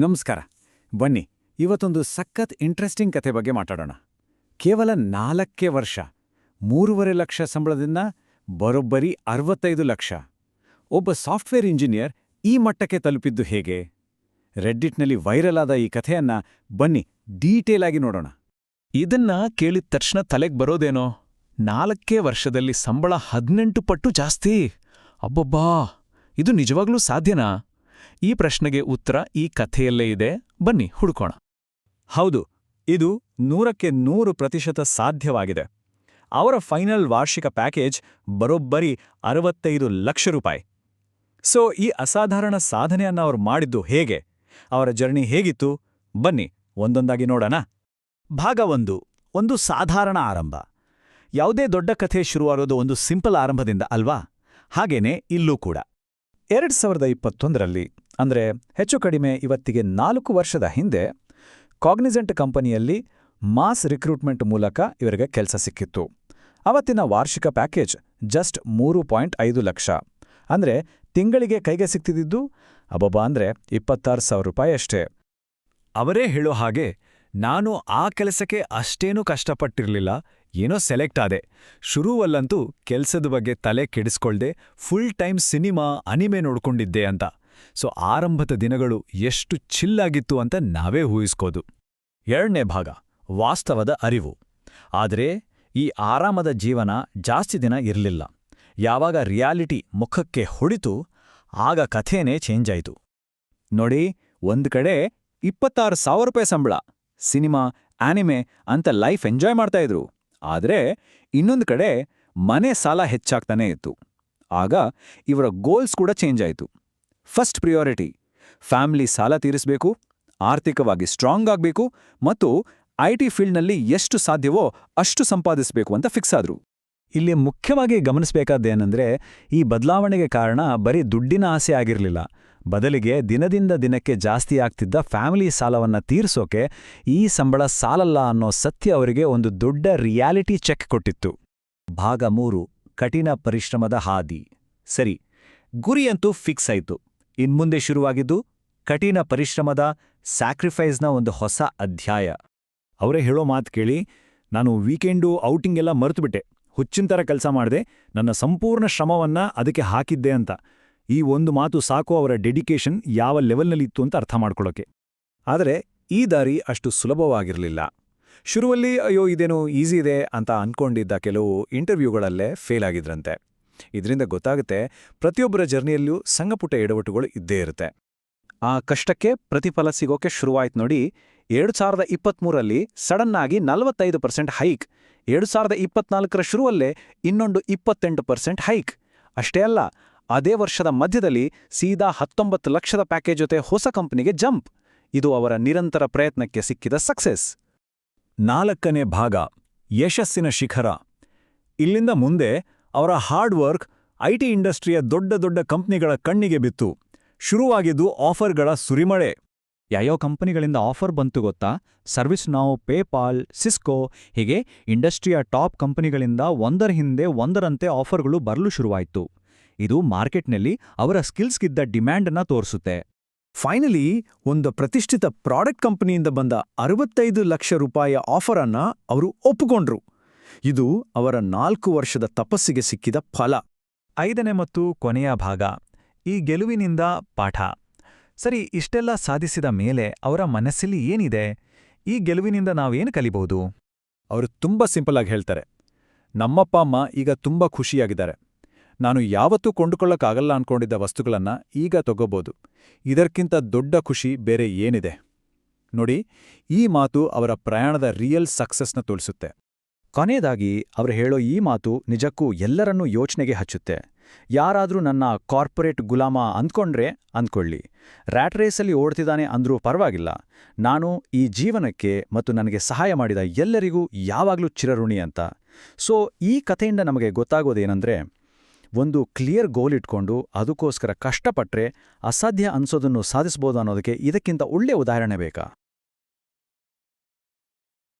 ನಮಸ್ಕಾರ. ಬನ್ನಿ, ಇವತ್ತೊಂದು ಸಖತ್ ಇಂಟ್ರೆಸ್ಟಿಂಗ್ ಕಥೆ ಬಗ್ಗೆ ಮಾತಾಡೋಣ. ಕೇವಲ 4 ವರ್ಷ, 3.5 ಲಕ್ಷ ಸಂಬಳದಿಂದ ಬರೋಬ್ಬರಿ 65 ಲಕ್ಷ. ಒಬ್ಬ ಸಾಫ್ಟ್ವೇರ್ ಇಂಜಿನಿಯರ್ ಈ ಮಟ್ಟಕ್ಕೆ ತಲುಪಿದ್ದು ಹೇಗೆ? ರೆಡ್ಡಿಟ್ನಲ್ಲಿ ವೈರಲ್ ಆದ ಈ ಕಥೆಯನ್ನ ಬನ್ನಿ ಡೀಟೇಲ್ ಆಗಿ ನೋಡೋಣ. ಇದನ್ನ ಕೇಳಿದ ತಕ್ಷಣ ತಲೆಗೆ ಬರೋದೇನೋ, 4 ವರ್ಷದಲ್ಲಿ ಸಂಬಳ 18 ಪಟ್ಟು ಜಾಸ್ತಿ. ಅಬ್ಬಬ್ಬಾ, ಇದು ನಿಜವಾಗ್ಲೂ ಸಾಧ್ಯನಾ? ಈ ಪ್ರಶ್ನೆಗೆ ಉತ್ತರ ಈ ಕಥೆಯಲ್ಲೇ ಇದೆ, ಬನ್ನಿ ಹುಡುಕೋಣ. ಹೌದು, ಇದು 100% ಸಾಧ್ಯವಾಗಿದೆ. ಅವರ ಫೈನಲ್ ವಾರ್ಷಿಕ ಪ್ಯಾಕೇಜ್ ಬರೋಬ್ಬರಿ 65 ಲಕ್ಷ ರೂಪಾಯಿ. ಸೊ ಈ ಅಸಾಧಾರಣ ಸಾಧನೆಯನ್ನ ಅವರು ಮಾಡಿದ್ದು ಹೇಗೆ? ಅವರ ಜರ್ನಿ ಹೇಗಿತ್ತು? ಬನ್ನಿ ಒಂದೊಂದಾಗಿ ನೋಡೋಣ. ಭಾಗ 1, ಒಂದು ಸಾಧಾರಣ ಆರಂಭ. ಯಾವುದೇ ದೊಡ್ಡ ಕಥೆ ಶುರುವಾಗೋದು ಒಂದು ಸಿಂಪಲ್ ಆರಂಭದಿಂದ ಅಲ್ವಾ? ಹಾಗೇನೆ ಇಲ್ಲೂ ಕೂಡ. 2021ರಲ್ಲಿ, ಅಂದ್ರೆ ಹೆಚ್ಚು ಕಡಿಮೆ ಇವತ್ತಿಗೆ 4 ವರ್ಷದ ಹಿಂದೆ, ಕಾಗ್ನಿಸೆಂಟ್ ಕಂಪನಿಯಲ್ಲಿ ಮಾಸ್ ರಿಕ್ರೂಟ್ಮೆಂಟ್ ಮೂಲಕ ಇವರಿಗೆ ಕೆಲಸ ಸಿಕ್ಕಿತ್ತು. ಅವತ್ತಿನ ವಾರ್ಷಿಕ ಪ್ಯಾಕೇಜ್ ಜಸ್ಟ್ 3.5 ಲಕ್ಷ. ಅಂದ್ರೆ ತಿಂಗಳಿಗೆ ಕೈಗೆ ಸಿಕ್ತಿದ್ದು ಅಬ್ಬಬ್ಬಾ ಅಂದ್ರೆ 26,000 ರೂಪಾಯಿ ಅಷ್ಟೇ. ಅವರೇ ಹೇಳೋ ಹಾಗೆ, ನಾನು ಆ ಕೆಲಸಕ್ಕೆ ಅಷ್ಟೇನೂ ಕಷ್ಟಪಟ್ಟಿರ್ಲಿಲ್ಲ, ಏನೋ ಸೆಲೆಕ್ಟ್ ಆದೆ. ಶುರುವಲ್ಲಂತೂ ಕೆಲ್ಸದ ಬಗ್ಗೆ ತಲೆ ಕೆಡಿಸ್ಕೊಳ್ದೆ ಫುಲ್ ಟೈಮ್ ಸಿನಿಮಾ, ಅನಿಮೆ ನೋಡ್ಕೊಂಡಿದ್ದೆ ಅಂತ. ಸೊ ಆರಂಭದ ದಿನಗಳು ಎಷ್ಟು ಚಿಲ್ಲಾಗಿತ್ತು ಅಂತ ನಾವೇ ಊಹಿಸ್ಕೋದು. 2ನೇ ಭಾಗ, ವಾಸ್ತವದ ಅರಿವು. ಆದರೆ ಈ ಆರಾಮದ ಜೀವನ ಜಾಸ್ತಿ ದಿನ ಇರಲಿಲ್ಲ. ಯಾವಾಗ ರಿಯಾಲಿಟಿ ಮುಖಕ್ಕೆ ಹೊಡಿತು, ಆಗ ಕಥೆನೇ ಚೇಂಜ್ ಆಯಿತು. ನೋಡಿ, ಒಂದ್ ಕಡೆ 26,000 ರೂಪಾಯಿ ಸಂಬಳ, ಸಿನಿಮಾ, ಆನಿಮೆ ಅಂತ ಲೈಫ್ ಎಂಜಾಯ್ ಮಾಡ್ತಾ ಇದ್ರು. ಆದರೆ ಇನ್ನೊಂದು ಕಡೆ ಮನೆ ಸಾಲ ಹೆಚ್ಚಾಗ್ತಾನೇ ಇತ್ತು. ಆಗ ಇವರ ಗೋಲ್ಸ್ ಕೂಡ ಚೇಂಜ್ ಆಯಿತು. ಫಸ್ಟ್ ಪ್ರಿಯಾರಿಟಿ, ಫ್ಯಾಮಿಲಿ ಸಾಲ ತೀರಿಸಬೇಕು, ಆರ್ಥಿಕವಾಗಿ ಸ್ಟ್ರಾಂಗ್ ಆಗಬೇಕು ಮತ್ತು IT ಫೀಲ್ಡ್ನಲ್ಲಿ ಎಷ್ಟು ಸಾಧ್ಯವೋ ಅಷ್ಟು ಸಂಪಾದಿಸಬೇಕು ಅಂತ ಫಿಕ್ಸ್ ಆದ್ರು. ಇಲ್ಲಿ ಮುಖ್ಯವಾಗಿ ಗಮನಿಸಬೇಕಾದ್ದೇನೆಂದ್ರೆ, ಈ ಬದಲಾವಣೆಗೆ ಕಾರಣ ಬರೀ ದುಡ್ಡಿನ ಆಸೆ ಆಗಿರಲಿಲ್ಲ. ಬದಲಿಗೆ ದಿನದಿಂದ ದಿನಕ್ಕೆ ಜಾಸ್ತಿ ಆಗ್ತಿದ್ದ ಫ್ಯಾಮಿಲಿ ಸಾಲವನ್ನ ತೀರಿಸೋಕೆ ಈ ಸಂಬಳ ಸಾಲಲ್ಲ ಅನ್ನೋ ಸತ್ಯ ಅವರಿಗೆ ಒಂದು ದೊಡ್ಡ ರಿಯಾಲಿಟಿ ಚೆಕ್ ಕೊಟ್ಟಿತ್ತು. ಭಾಗ 3, ಕಠಿಣ ಪರಿಶ್ರಮದ ಹಾದಿ. ಸರಿ, ಗುರಿಯಂತೂ ಫಿಕ್ಸ್ ಆಯಿತು. ಇನ್ಮುಂದೆ ಶುರುವಾಗಿದ್ದು ಕಠಿಣ ಪರಿಶ್ರಮದ, ಸ್ಯಾಕ್ರಿಫೈಸ್ನ ಒಂದು ಹೊಸ ಅಧ್ಯಾಯ. ಅವರೇ ಹೇಳೋ ಮಾತು ಕೇಳಿ, ನಾನು ವೀಕೆಂಡು ಔಟಿಂಗ್ ಎಲ್ಲ ಮರೆತುಬಿಟ್ಟೆ, ಹುಚ್ಚಿನ ಥರ ಕೆಲಸ ಮಾಡಿದೆ, ನನ್ನ ಸಂಪೂರ್ಣ ಶ್ರಮವನ್ನ ಅದಕ್ಕೆ ಹಾಕಿದ್ದೆ ಅಂತ. ಈ ಒಂದು ಮಾತು ಸಾಕು ಅವರ ಡೆಡಿಕೇಶನ್ ಯಾವ ಲೆವೆಲ್ನಲ್ಲಿತ್ತು ಅಂತ ಅರ್ಥ ಮಾಡ್ಕೊಳ್ಳೋಕೆ. ಆದರೆ ಈ ದಾರಿ ಅಷ್ಟು ಸುಲಭವಾಗಿರಲಿಲ್ಲ. ಶುರುವಲ್ಲಿ ಅಯ್ಯೋ ಇದೇನೋ ಈಸಿ ಇದೆ ಅಂತ ಅನ್ಕೊಂಡಿದ್ದ ಕೆಲವು ಇಂಟರ್ವ್ಯೂಗಳಲ್ಲೇ ಫೇಲ್ ಆಗಿದ್ರಂತೆ. ಇದರಿಂದ ಗೊತ್ತಾಗುತ್ತೆ, ಪ್ರತಿಯೊಬ್ಬರ ಜರ್ನಿಯಲ್ಲೂ ಸಣ್ಣಪುಟ್ಟ ಎಡವಟುಗಳು ಇದ್ದೇ ಇರುತ್ತೆ. ಆ ಕಷ್ಟಕ್ಕೆ ಪ್ರತಿಫಲ ಸಿಗೋಕೆ ಶುರುವಾಯ್ತು ನೋಡಿ. 2023ರಲ್ಲಿ ಸಡನ್ನಾಗಿ 45% ಹೈಕ್, 2024ರ ಶುರುವಲ್ಲೇ ಇನ್ನೊಂದು 28% ಹೈಕ್. ಅಷ್ಟೇ ಅಲ್ಲ, ಅದೇ ವರ್ಷದ ಮಧ್ಯದಲ್ಲಿ ಸೀದಾ 19 ಲಕ್ಷದ ಪ್ಯಾಕೇಜ್ ಜೊತೆ ಹೊಸ ಕಂಪನಿಗೆ ಜಂಪ್. ಇದು ಅವರ ನಿರಂತರ ಪ್ರಯತ್ನಕ್ಕೆ ಸಿಕ್ಕಿದ ಸಕ್ಸೆಸ್. 4ನೇ ಭಾಗ, ಯಶಸ್ಸಿನ ಶಿಖರ. ಇಲ್ಲಿಂದ ಮುಂದೆ ಅವರ ಹಾರ್ಡ್ ವರ್ಕ್ IT ಇಂಡಸ್ಟ್ರಿಯ ದೊಡ್ಡ ದೊಡ್ಡ ಕಂಪ್ನಿಗಳ ಕಣ್ಣಿಗೆ ಬಿತ್ತು. ಶುರುವಾಗಿದ್ದು ಆಫರ್ಗಳ ಸುರಿಮಳೆ. ಯಾವ್ಯಾವ ಕಂಪನಿಗಳಿಂದ ಆಫರ್ ಬಂತು ಗೊತ್ತಾ? ಸರ್ವಿಸ್ ನೌ, ಪೇಪಾಲ್, ಸಿಸ್ಕೋ, ಹೀಗೆ ಇಂಡಸ್ಟ್ರಿಯ ಟಾಪ್ ಕಂಪನಿಗಳಿಂದ ಒಂದರ ಹಿಂದೆ ಒಂದರಂತೆ ಆಫರ್ಗಳು ಬರಲು ಶುರುವಾಯಿತು. ಇದು ಮಾರ್ಕೆಟ್ನಲ್ಲಿ ಅವರ ಸ್ಕಿಲ್ಸ್ಗಿದ್ದ ಡಿಮ್ಯಾಂಡನ್ನ ತೋರಿಸುತ್ತೆ. ಫೈನಲಿ ಒಂದು ಪ್ರತಿಷ್ಠಿತ ಪ್ರಾಡಕ್ಟ್ ಕಂಪನಿಯಿಂದ ಬಂದ 65 ಲಕ್ಷ ರೂಪಾಯಿಯ ಆಫರ್ ಅನ್ನ ಅವರು ಒಪ್ಪಿಕೊಂಡ್ರು. ಇದು ಅವರ 4 ವರ್ಷದ ತಪಸ್ಸಿಗೆ ಸಿಕ್ಕಿದ ಫಲ. 5ನೇ ಮತ್ತು ಕೊನೆಯ ಭಾಗ, ಈ ಗೆಲುವಿನಿಂದ ಪಾಠ. ಸರಿ, ಇಷ್ಟೆಲ್ಲ ಸಾಧಿಸಿದ ಮೇಲೆ ಅವರ ಮನಸ್ಸಲ್ಲಿ ಏನಿದೆ? ಈ ಗೆಲುವಿನಿಂದ ನಾವೇನು ಕಲಿಬಹುದು? ಅವರು ತುಂಬಾ ಸಿಂಪಲ್ ಆಗಿ ಹೇಳ್ತಾರೆ, ನಮ್ಮಪ್ಪ ಅಮ್ಮ ಈಗ ತುಂಬಾ ಖುಷಿಯಾಗಿದ್ದಾರೆ. ನಾನು ಯಾವತ್ತೂ ಕೊಂಡುಕೊಳ್ಳಕ್ಕಾಗಲ್ಲ ಅನ್ಕೊಂಡಿದ್ದ ವಸ್ತುಗಳನ್ನ ಈಗ ತಗೋಬೋದು. ಇದಕ್ಕಿಂತ ದೊಡ್ಡ ಖುಷಿ ಬೇರೆ ಏನಿದೆ? ನೋಡಿ, ಈ ಮಾತು ಅವರ ಪ್ರಯಾಣದ ರಿಯಲ್ ಸಕ್ಸಸ್ನ ತೋರಿಸುತ್ತೆ. ಕೊನೆಯದಾಗಿ ಅವರು ಹೇಳೋ ಈ ಮಾತು ನಿಜಕ್ಕೂ ಎಲ್ಲರನ್ನೂ ಯೋಚನೆಗೆ ಹಚ್ಚುತ್ತೆ. ಯಾರಾದ್ರೂ ನನ್ನ ಕಾರ್ಪೊರೇಟ್ ಗುಲಾಮ ಅಂದ್ಕೊಳ್ಳಿ, ರ್ಯಾಟ್ ರೇಸಲ್ಲಿ ಓಡ್ತಿದ್ದಾನೆ ಅಂದ್ರೂ ಪರವಾಗಿಲ್ಲ, ನಾನು ಈ ಜೀವನಕ್ಕೆ ಮತ್ತು ನನಗೆ ಸಹಾಯ ಮಾಡಿದ ಎಲ್ಲರಿಗೂ ಯಾವಾಗ್ಲೂ ಚಿರಋಣಿ ಅಂತ. ಸೊ ಈ ಕಥೆಯಿಂದ ನಮಗೆ ಗೊತ್ತಾಗೋದೇನೆಂದ್ರೆ, ಒಂದು ಕ್ಲಿಯರ್ ಗೋಲ್ ಇಟ್ಕೊಂಡು ಅದಕ್ಕೋಸ್ಕರ ಕಷ್ಟಪಟ್ರೆ ಅಸಾಧ್ಯ ಅನ್ಸೋದನ್ನು ಸಾಧಿಸ್ಬೋದು ಅನ್ನೋದಕ್ಕೆ ಇದಕ್ಕಿಂತ ಒಳ್ಳೆಯ ಉದಾಹರಣೆ ಬೇಕಾ?